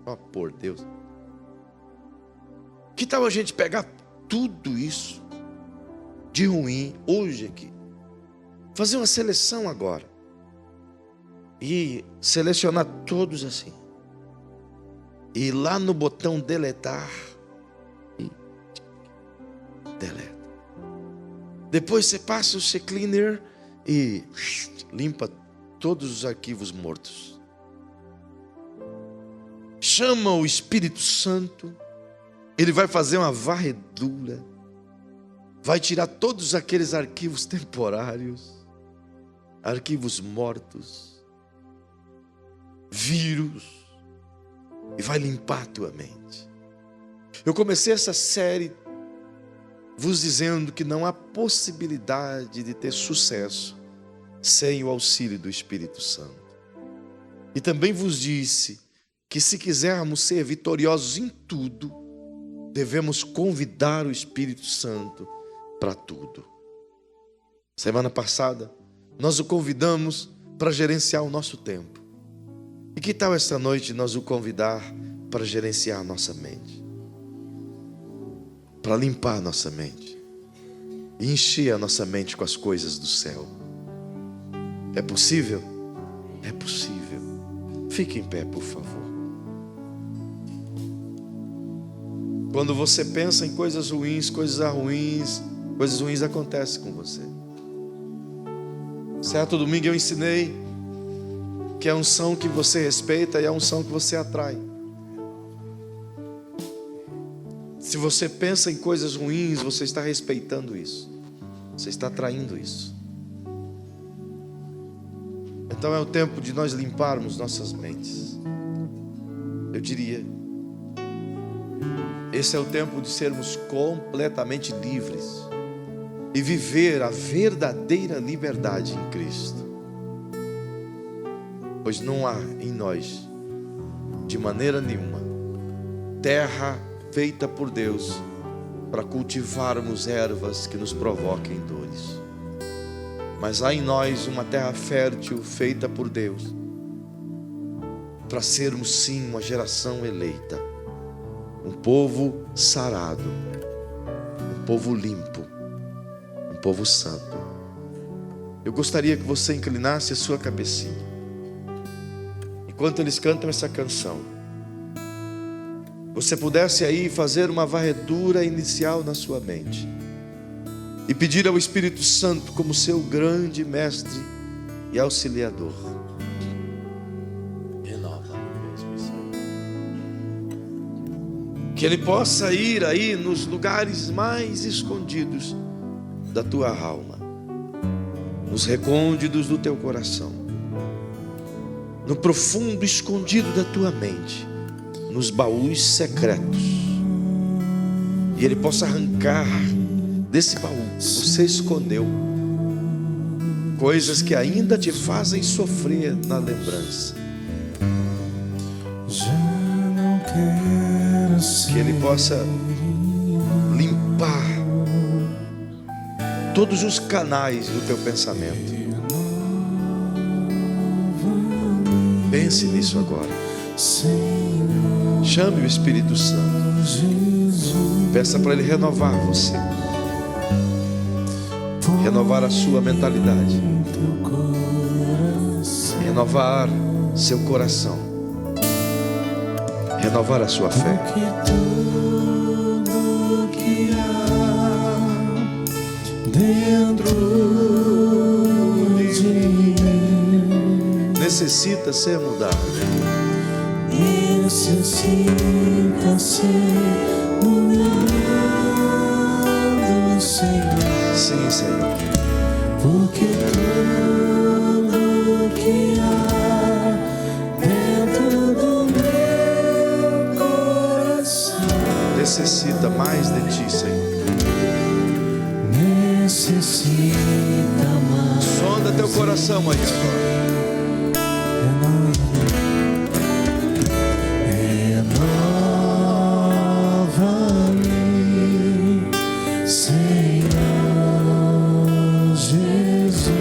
Oh, por Deus. Que tal a gente pegar tudo isso de ruim hoje aqui? Fazer uma seleção agora. E selecionar todos assim. E ir lá no botão deletar. E deleta. Depois você passa o CCleaner e limpa todos os arquivos mortos. Chama o Espírito Santo. Ele vai fazer uma varredura. Vai tirar todos aqueles arquivos temporários, arquivos mortos, vírus, e vai limpar a tua mente. Eu comecei essa série vos dizendo que não há possibilidade de ter sucesso sem o auxílio do Espírito Santo. E também vos disse que se quisermos ser vitoriosos em tudo, devemos convidar o Espírito Santo para tudo. Semana passada, nós o convidamos para gerenciar o nosso tempo. E que tal esta noite nós o convidar para gerenciar a nossa mente? para limpar a nossa mente e encher a nossa mente com as coisas do céu. É possível? É possível. Fique em pé, por favor. Quando você pensa em coisas ruins coisas ruins acontecem com você. Certo domingo eu ensinei que é a unção que você respeita e a unção que você atrai. Se você pensa em coisas ruins, você está respeitando isso. Você está atraindo isso. Então é o tempo de nós limparmos nossas mentes. Eu diria, esse é o tempo de sermos completamente livres e viver a verdadeira liberdade em Cristo. Pois não há em nós, de maneira nenhuma, terra feita por Deus para cultivarmos ervas que nos provoquem dores. Mas há em nós uma terra fértil feita por Deus para sermos sim uma geração eleita, um povo sarado, um povo limpo, um povo santo. Eu gostaria que você inclinasse a sua cabecinha enquanto eles cantam essa canção. Você pudesse aí fazer uma varredura inicial na sua mente e pedir ao Espírito Santo como seu grande mestre e auxiliador. Renova mesmo. Que Ele possa ir aí nos lugares mais escondidos da tua alma, nos recônditos do teu coração, no profundo escondido da tua mente, nos baús secretos, e Ele possa arrancar desse baú que você escondeu coisas que ainda te fazem sofrer na lembrança. Que Ele possa limpar todos os canais do teu pensamento. Pense nisso agora. Chame o Espírito Santo. Peça para Ele renovar você, renovar a sua mentalidade, renovar seu coração, renovar a sua fé. Tudo que há dentro de mim necessita ser mudado. Necessita ser mudado, Senhor. Sim, Senhor. Porque tudo que há dentro do meu coração Necessita mais de Ti, Senhor. necessita mais. Sonda teu coração aí agora. Renova-me, Senhor Jesus.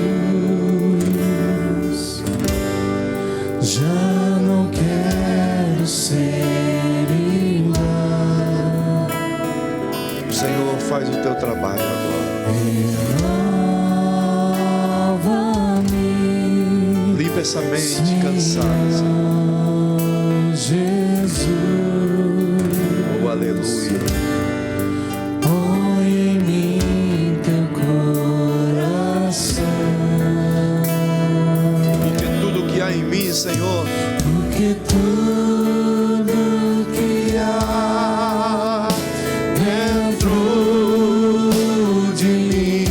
Já não quero ser igual. O Senhor faz o teu trabalho agora. Renova-me, Limpa essa mente cansada, Senhor. Jesus. Oh, aleluia. Põe em mim teu coração, Porque tudo que há em mim, Senhor, porque tudo que há dentro de mim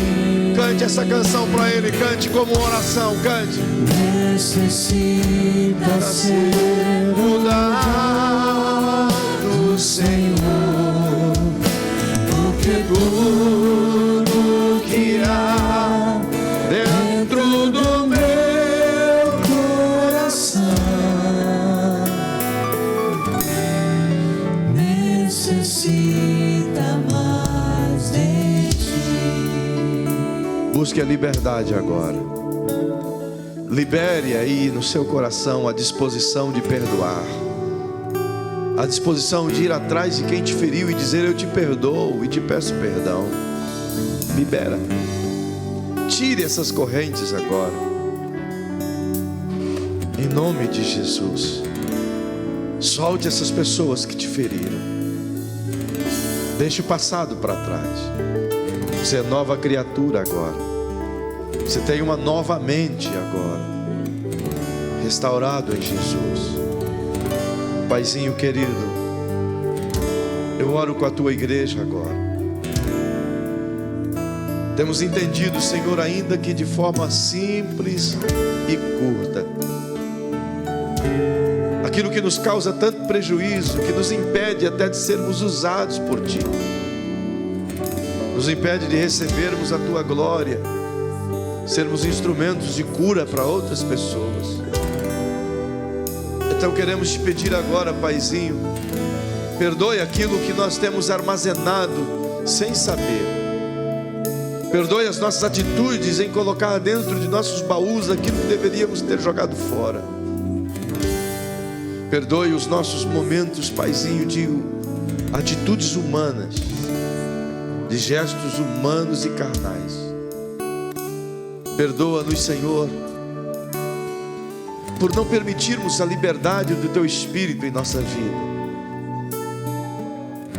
cante essa canção para Ele. Cante como oração. Cante. necessita ser mudado, Senhor, porque tudo que há dentro do meu coração necessita mais de Ti. Busque a liberdade agora. Libere aí no seu coração a disposição de perdoar, a disposição de ir atrás de quem te feriu e dizer: eu te perdoo e te peço perdão. Libera. Tire essas correntes agora, em nome de Jesus. Solte essas pessoas que te feriram. Deixe o passado para trás. Você é nova criatura agora. Você tem uma nova mente agora, restaurado em Jesus. Paizinho querido, eu oro com a tua igreja agora. Temos entendido, Senhor, ainda que de forma simples e curta, aquilo que nos causa tanto prejuízo, que nos impede até de sermos usados por Ti, nos impede de recebermos a Tua glória, sermos instrumentos de cura para outras pessoas. Então queremos te pedir agora, Paizinho, perdoe aquilo que nós temos armazenado sem saber. Perdoe as nossas atitudes em colocar dentro de nossos baús aquilo que deveríamos ter jogado fora. Perdoe os nossos momentos, Paizinho, de atitudes humanas, de gestos humanos e carnais. Perdoa-nos, Senhor, por não permitirmos a liberdade do Teu Espírito em nossa vida,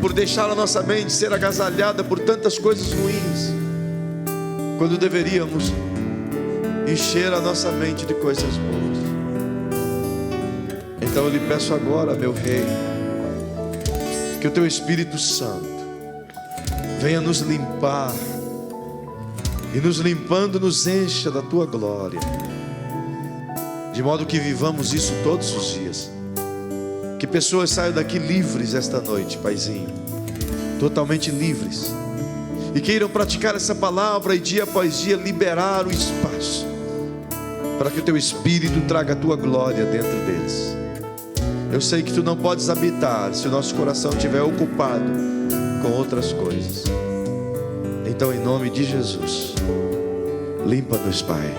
por deixar a nossa mente ser agasalhada por tantas coisas ruins, quando deveríamos encher a nossa mente de coisas boas. Então eu lhe peço agora, meu Rei, que o Teu Espírito Santo venha nos limpar, e nos limpando nos encha da Tua glória, de modo que vivamos isso todos os dias. Que pessoas saiam daqui livres esta noite, Paizinho, totalmente livres, e queiram praticar essa palavra e dia após dia liberar o espaço para que o Teu Espírito traga a Tua glória dentro deles. Eu sei que Tu não podes habitar se o nosso coração estiver ocupado com outras coisas. Então, em nome de Jesus, limpa-nos, Pai,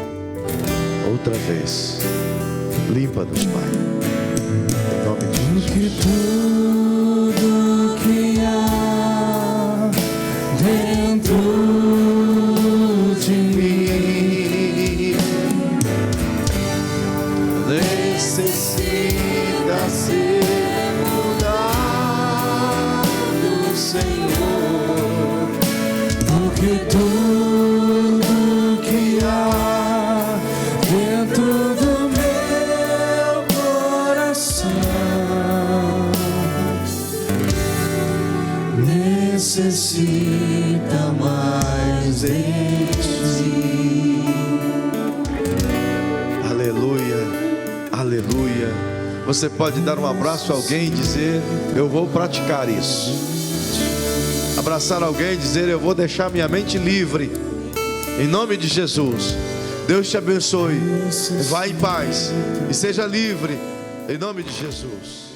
outra vez. Limpa-nos, Pai, em nome de Jesus. Que tudo que há dentro de mim necessita ser mudado, Senhor, porque tudo que há dentro do meu coração necessita mais de Ti. Aleluia, aleluia. Você pode dar um abraço a alguém e dizer: eu vou praticar isso. Abraçar alguém e dizer: eu vou deixar minha mente livre, em nome de Jesus. Deus te abençoe. Vá em paz e seja livre, em nome de Jesus.